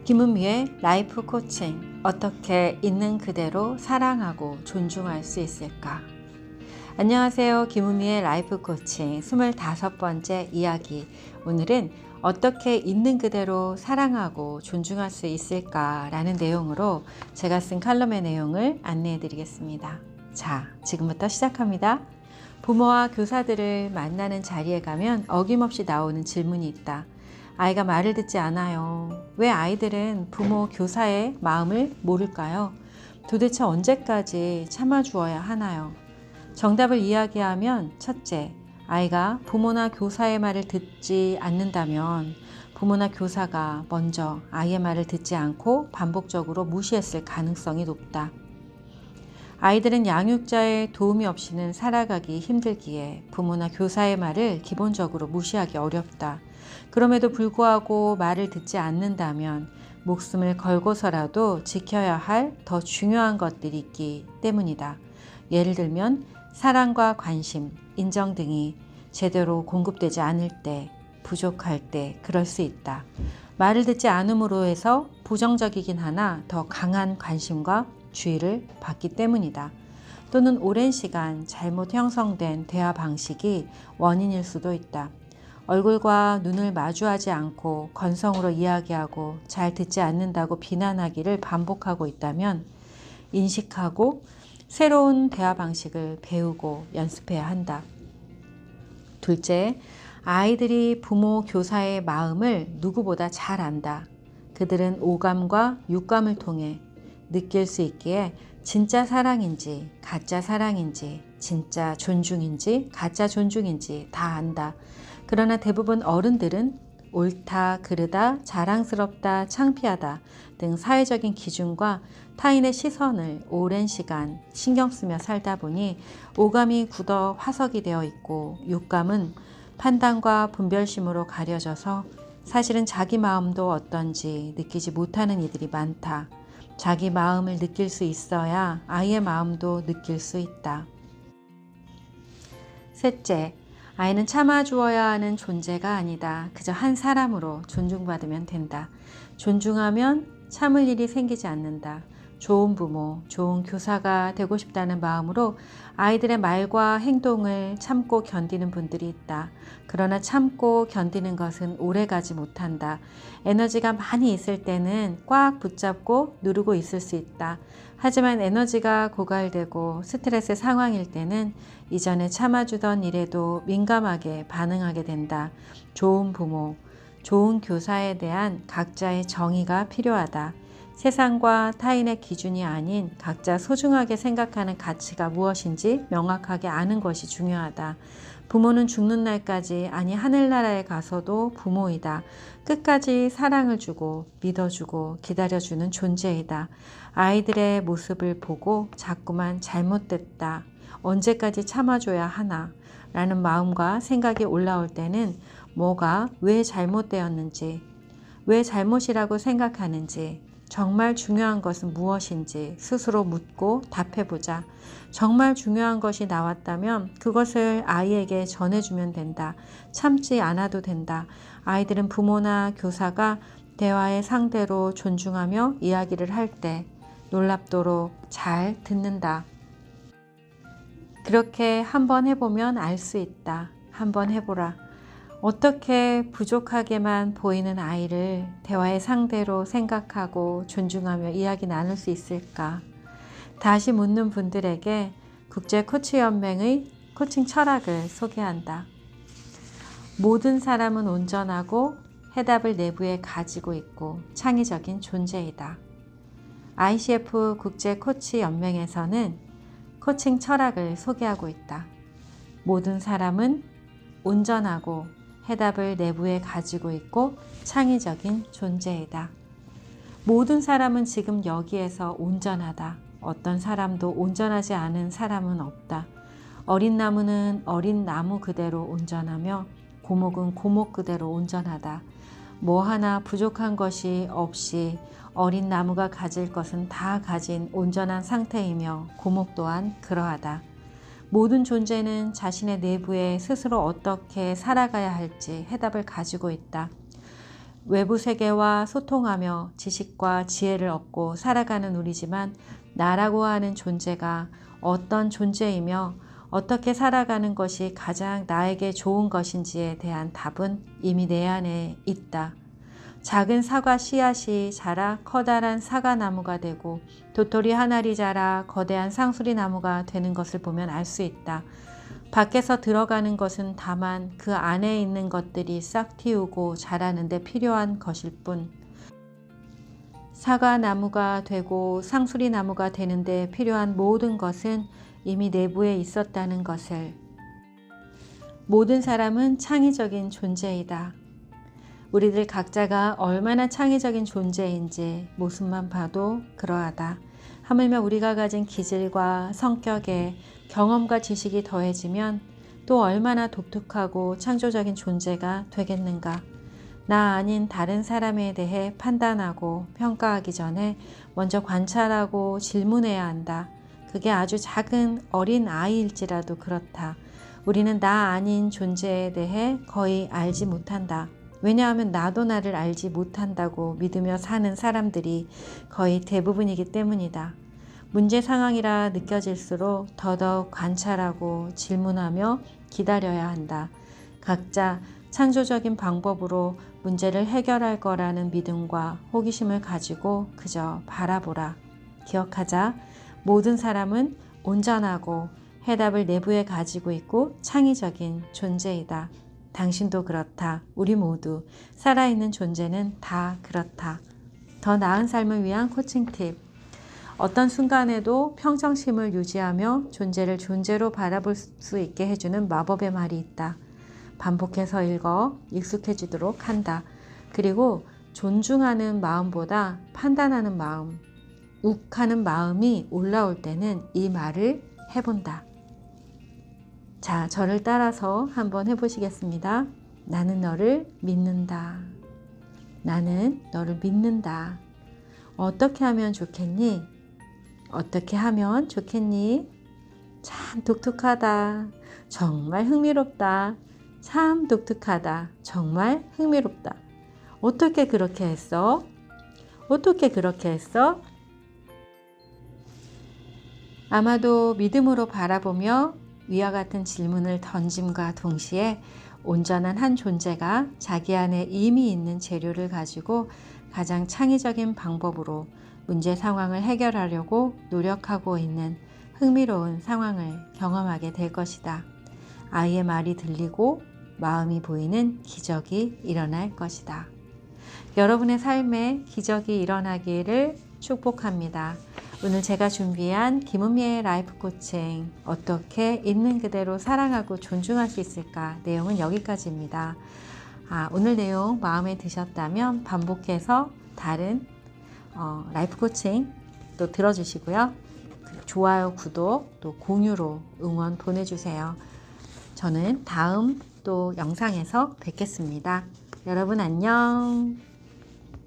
김은미의 라이프 코칭. 어떻게 있는 그대로 사랑하고 존중할 수 있을까? 안녕하세요. 김은미의 라이프 코칭 25번째 이야기. 오늘은 어떻게 있는 그대로 사랑하고 존중할 수 있을까? 라는 내용으로 제가 쓴 칼럼의 내용을 안내해 드리겠습니다. 자, 지금부터 시작합니다. 부모와 교사들을 만나는 자리에 가면 어김없이 나오는 질문이 있다. 아이가 말을 듣지 않아요. 왜 아이들은 부모, 교사의 마음을 모를까요? 도대체 언제까지 참아주어야 하나요? 정답을 이야기하면 첫째, 아이가 부모나 교사의 말을 듣지 않는다면 부모나 교사가 먼저 아이의 말을 듣지 않고 반복적으로 무시했을 가능성이 높다. 아이들은 양육자의 도움이 없이는 살아가기 힘들기에 부모나 교사의 말을 기본적으로 무시하기 어렵다. 그럼에도 불구하고 말을 듣지 않는다면 목숨을 걸고서라도 지켜야 할 더 중요한 것들이 있기 때문이다. 예를 들면 사랑과 관심, 인정 등이 제대로 공급되지 않을 때, 부족할 때 그럴 수 있다. 말을 듣지 않음으로 해서 부정적이긴 하나 더 강한 관심과 주의를 받기 때문이다. 또는 오랜 시간 잘못 형성된 대화 방식이 원인일 수도 있다. 얼굴과 눈을 마주하지 않고 건성으로 이야기하고 잘 듣지 않는다고 비난하기를 반복하고 있다면 인식하고 새로운 대화 방식을 배우고 연습해야 한다. 둘째, 아이들이 부모, 교사의 마음을 누구보다 잘 안다. 그들은 오감과 육감을 통해 느낄 수 있기에 진짜 사랑인지 가짜 사랑인지 진짜 존중인지 가짜 존중인지 다 안다. 그러나 대부분 어른들은 옳다, 그르다, 자랑스럽다, 창피하다 등 사회적인 기준과 타인의 시선을 오랜 시간 신경 쓰며 살다 보니 오감이 굳어 화석이 되어 있고 육감은 판단과 분별심으로 가려져서 사실은 자기 마음도 어떤지 느끼지 못하는 이들이 많다. 자기 마음을 느낄 수 있어야 아이의 마음도 느낄 수 있다. 셋째, 아이는 참아주어야 하는 존재가 아니다. 그저 한 사람으로 존중받으면 된다. 존중하면 참을 일이 생기지 않는다. 좋은 부모, 좋은 교사가 되고 싶다는 마음으로 아이들의 말과 행동을 참고 견디는 분들이 있다. 그러나 참고 견디는 것은 오래가지 못한다. 에너지가 많이 있을 때는 꽉 붙잡고 누르고 있을 수 있다. 하지만 에너지가 고갈되고 스트레스 상황일 때는 이전에 참아주던 일에도 민감하게 반응하게 된다. 좋은 부모, 좋은 교사에 대한 각자의 정의가 필요하다. 세상과 타인의 기준이 아닌 각자 소중하게 생각하는 가치가 무엇인지 명확하게 아는 것이 중요하다. 부모는 죽는 날까지, 아니 하늘나라에 가서도 부모이다. 끝까지 사랑을 주고 믿어주고 기다려주는 존재이다. 아이들의 모습을 보고 자꾸만 잘못됐다. 언제까지 참아줘야 하나? 라는 마음과 생각이 올라올 때는 뭐가 왜 잘못되었는지, 왜 잘못이라고 생각하는지, 정말 중요한 것은 무엇인지 스스로 묻고 답해보자. 정말 중요한 것이 나왔다면 그것을 아이에게 전해주면 된다. 참지 않아도 된다. 아이들은 부모나 교사가 대화의 상대로 존중하며 이야기를 할 때 놀랍도록 잘 듣는다. 그렇게 한번 해보면 알 수 있다. 한번 해보라. 어떻게 부족하게만 보이는 아이를 대화의 상대로 생각하고 존중하며 이야기 나눌 수 있을까? 다시 묻는 분들에게 국제코치연맹의 코칭 철학을 소개한다. 모든 사람은 온전하고 해답을 내부에 가지고 있고 창의적인 존재이다. ICF 국제코치연맹에서는 코칭 철학을 소개하고 있다. 모든 사람은 온전하고 해답을 내부에 가지고 있고 창의적인 존재이다. 모든 사람은 지금 여기에서 온전하다. 어떤 사람도 온전하지 않은 사람은 없다. 어린 나무는 어린 나무 그대로 온전하며 고목은 고목 그대로 온전하다. 뭐 하나 부족한 것이 없이 어린 나무가 가질 것은 다 가진 온전한 상태이며 고목 또한 그러하다. 모든 존재는 자신의 내부에 스스로 어떻게 살아가야 할지 해답을 가지고 있다. 외부 세계와 소통하며 지식과 지혜를 얻고 살아가는 우리지만 나라고 하는 존재가 어떤 존재이며 어떻게 살아가는 것이 가장 나에게 좋은 것인지에 대한 답은 이미 내 안에 있다. 작은 사과 씨앗이 자라 커다란 사과나무가 되고 도토리 한 알이 자라 거대한 상수리 나무가 되는 것을 보면 알 수 있다. 밖에서 들어가는 것은 다만 그 안에 있는 것들이 싹 틔우고 자라는 데 필요한 것일 뿐. 사과나무가 되고 상수리 나무가 되는 데 필요한 모든 것은 이미 내부에 있었다는 것을. 모든 사람은 창의적인 존재이다. 우리들 각자가 얼마나 창의적인 존재인지 모습만 봐도 그러하다. 하물며 우리가 가진 기질과 성격에 경험과 지식이 더해지면 또 얼마나 독특하고 창조적인 존재가 되겠는가. 나 아닌 다른 사람에 대해 판단하고 평가하기 전에 먼저 관찰하고 질문해야 한다. 그게 아주 작은 어린 아이일지라도 그렇다. 우리는 나 아닌 존재에 대해 거의 알지 못한다. 왜냐하면 나도 나를 알지 못한다고 믿으며 사는 사람들이 거의 대부분이기 때문이다. 문제 상황이라 느껴질수록 더더욱 관찰하고 질문하며 기다려야 한다. 각자 창조적인 방법으로 문제를 해결할 거라는 믿음과 호기심을 가지고 그저 바라보라. 기억하자. 모든 사람은 온전하고 해답을 내부에 가지고 있고 창의적인 존재이다. 당신도 그렇다. 우리 모두 살아있는 존재는 다 그렇다. 더 나은 삶을 위한 코칭 팁. 어떤 순간에도 평정심을 유지하며 존재를 존재로 바라볼 수 있게 해주는 마법의 말이 있다. 반복해서 읽어 익숙해지도록 한다. 그리고 존중하는 마음보다 판단하는 마음, 욱하는 마음이 올라올 때는 이 말을 해본다. 자, 저를 따라서 한번 해보시겠습니다. 나는 너를 믿는다. 나는 너를 믿는다. 어떻게 하면 좋겠니? 어떻게 하면 좋겠니? 참 독특하다. 정말 흥미롭다. 참 독특하다. 정말 흥미롭다. 어떻게 그렇게 했어? 어떻게 그렇게 했어? 아마도 믿음으로 바라보며 위와 같은 질문을 던짐과 동시에 온전한 한 존재가 자기 안에 이미 있는 재료를 가지고 가장 창의적인 방법으로 문제 상황을 해결하려고 노력하고 있는 흥미로운 상황을 경험하게 될 것이다. 아이의 말이 들리고 마음이 보이는 기적이 일어날 것이다. 여러분의 삶에 기적이 일어나기를 축복합니다. 오늘 제가 준비한 김은미의 라이프 코칭, 어떻게 있는 그대로 사랑하고 존중할 수 있을까? 내용은 여기까지입니다. 오늘 내용 마음에 드셨다면 반복해서 다른 라이프 코칭 또 들어주시고요. 좋아요, 구독, 또 공유로 응원 보내주세요. 저는 다음 또 영상에서 뵙겠습니다. 여러분 안녕.